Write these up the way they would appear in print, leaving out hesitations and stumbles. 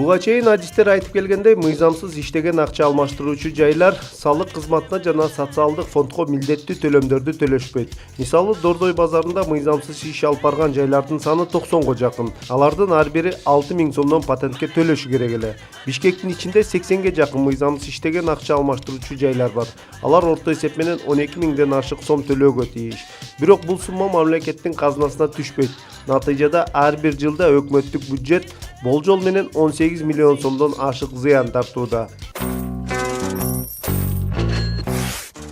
Буга чейин адистер айтып келгендей, мыйзамсыз иштеген акча алмаштыруучу жайлар салык кызматына жана социалдык фондко милдеттүү төлөмдөрдү төлөшпөйт. Мисалы, Дордой базарында мыйзамсыз иш алып барган жайлардын саны 90го жакын. Алардын ар бири 6000 сомдон патентке төлөшү керек эле. Бишкектин ичинде 80ге жакын мыйзамсыз иштеген акча алмаштыруучу жайлар бар. Алар орто эсеп менен 12000ден ашык сом төлөөгө тийиш. Бирок бул сумма мамлекеттин казынасына түшпөйт. Натыйжада ар бир жылда өкмөттүк бюджет болжол менен 18 миллион сомдон ашык зыян тартууда.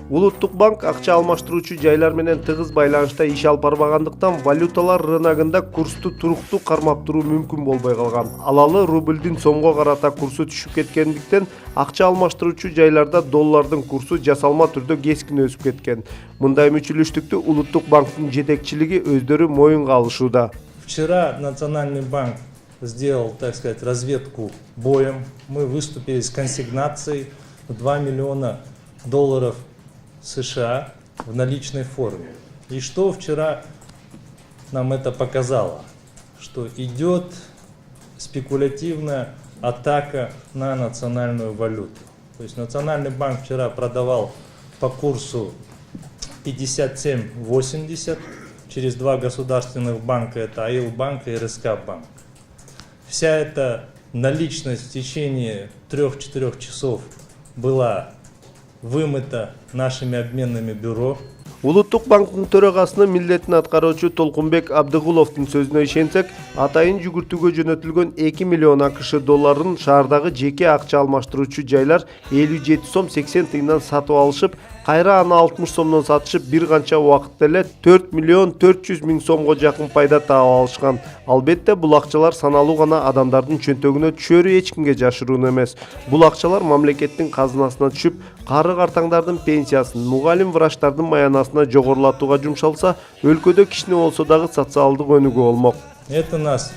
Улуттук банк акча алмаштыруучу жайлар менен тыгыз байланышта иш алып барбагандыктан валюталар рыногунда курсту туруктуу кармап туруу мүмкүн болбой калган. Алалы рубльдин сомго карата курсу түшүп кеткендиктен акча алмаштыруучу жайларда доллардын курсу жасалма түрдө кескин өсүп кеткен. Мындай мүчүлүштүктү Улуттук банктын жетекчилиги өздөрү моюнга алышууда. Вчера Национальный банк сделал, так сказать, разведку боем. Мы выступили с консигнацией в 2 миллиона долларов США в наличной форме. И что вчера нам это показало? Что идет спекулятивная атака на национальную валюту. То есть Национальный банк вчера продавал по курсу 57.80 через два государственных банка, это АИЛ-банк и РСК-банк. Вся эта наличность в течение 3-4 часов была вымыта нашими обменными бюро. Улуттук банктын төрагасынын милдетин аткаруучу Толкунбек Абдыгуловдун сөзүнө ишенсек, атайын жүгүртүүгө жөнөтүлгөн 2 миллион АКШ долларын шаардагы жеке акча алмаштыруучу жайлар 57 сом 80 тыйындан сатып алышып, кайра аны 60 сомдон сатышып, бир канча убакытта эле 4 миллион 400 миң сомго жакын пайда таап алышкан. Албетте, бул акчалар саналуу гана адамдардын чөнтөгүнө түшөрү эч кимге жашыруун эмес. Бул акчалар мамлекеттин казынасына түшүп, кары картаңдардын пенсиясын, мугалим врачтардын маянасына жогорулатууга жумшалса, өлкөдө кичине болсо дагы социалдык өнүгүү болмок. Это нас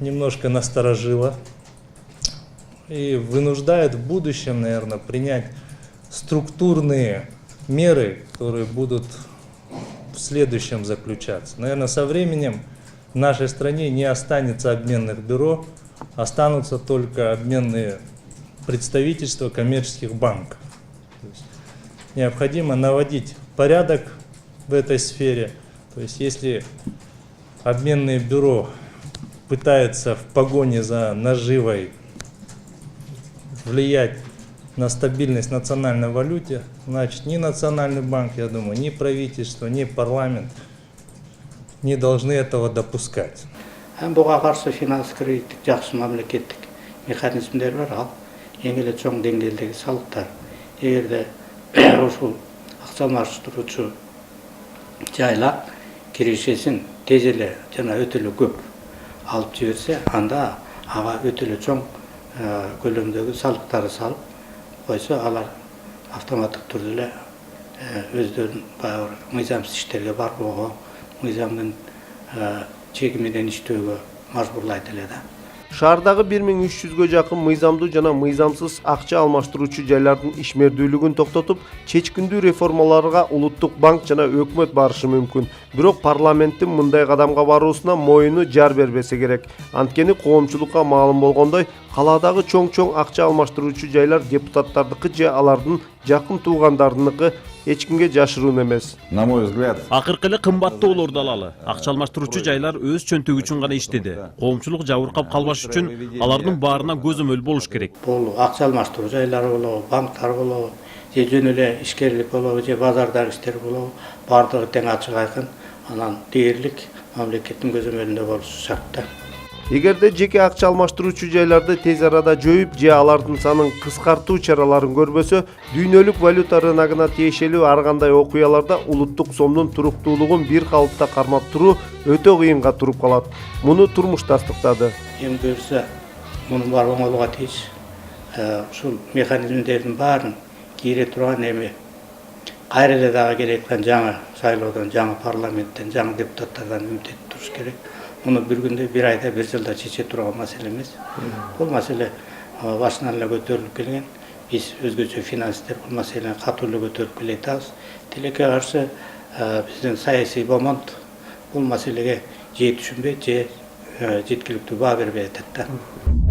немножко насторожило и вынуждает в будущем, наверное, принять структурные меры, которые будут в следующем заключаться. Наверное, со временем в нашей стране не останется обменных бюро, останутся только обменные представительства коммерческих банков. То есть необходимо наводить порядок в этой сфере. То есть если обменные бюро пытаются в погоне за наживой влиять на стабильность национальной валюте, значит, ни Национальный банк, я думаю, ни правительство, ни парламент не должны этого допускать. Буга каршы финанс-кредиттик жакшы мамлекеттик механизмдер бар, ал эң эле чоң деңгээлдеги салыктар. Эгерде ушул акча алмаштыруучу жайлар киришесин тез эле жана өтө эле көп алып жиберсе, анда ага өтө эле чоң көлөмдөгү салыктарды салып койсо, алар автоматтык түрдө эле өздөрүнүн баягы мыйзамсыз иштерге барбоого, мыйзамдын чеги менен иштөөгө мажбурлайт эле да. Шаардагы 1300гө жакын мыйзамдуу жана мыйзамсыз акча алмаштыруучу жайлардын ишмердүүлүгүн токтотуп, чечкиндүү реформаларга Улуттук банк жана өкмөт барышы мүмкүн. Бирок парламенттин мындай кадамга баруусуна моюну жар бербесе керек. Анткени коомчулукка маалым болгондой, калаадагы чоң акча алмаштыруучу жайлар депутаттардыкы же алардын жакын туугандарыныкы эч кимге жашыруун эмес. На мой взгляд, акыркы эле кымбаттуу болорду алалы. Акча алмаштыруучу жайлар өз чөнтөгү үчүн гана иштеди. Коомчулук жабыркап калбаш үчүн алардын баарына көзөмөл болуш керек. Бул акча алмаштыруу жайлары болобу, банктар болобу, же жөн эле ишкерлик болобу, же базардагы иштер болобу, баардыгы тең ачык айкын, анан дээрлик мамлекеттин көзөмөлүндө болушу шарт да. Эгерде жеке акча алмаштыруучу жайларды тез арада жоюп же алардын санын кыскартуу чараларын көрбөсө, дүйнөлүк валюта рыногуна тиешелүү ар кандай окуяларда улуттук сомдун туруктуулугун бир калыпта кармап туруу өтө кыйынга туруп калат. Муну турмуш тастыктады. Эң көрсө, мунун бар оңолууга тийиш. Ушул механизмдердин баарын кире турган эми кайра эле дагы келеткан жаңы шайлоодон, жаңы парламенттен, жаңы депутаттардан үмүт этип туруш керек. Муну бир күндө, бир айда, бир жылда чече турган маселе эмес. Бул маселе башынан эле көтөрүлүп келген. Биз өзгөчө финанстер бул маселени катуу эле көтөрүп келе атабыз. Тилекке каршы биздин саясий бомонд бул маселеге же түшүнбөйт, же жеткиликтүү баа бербей атат да.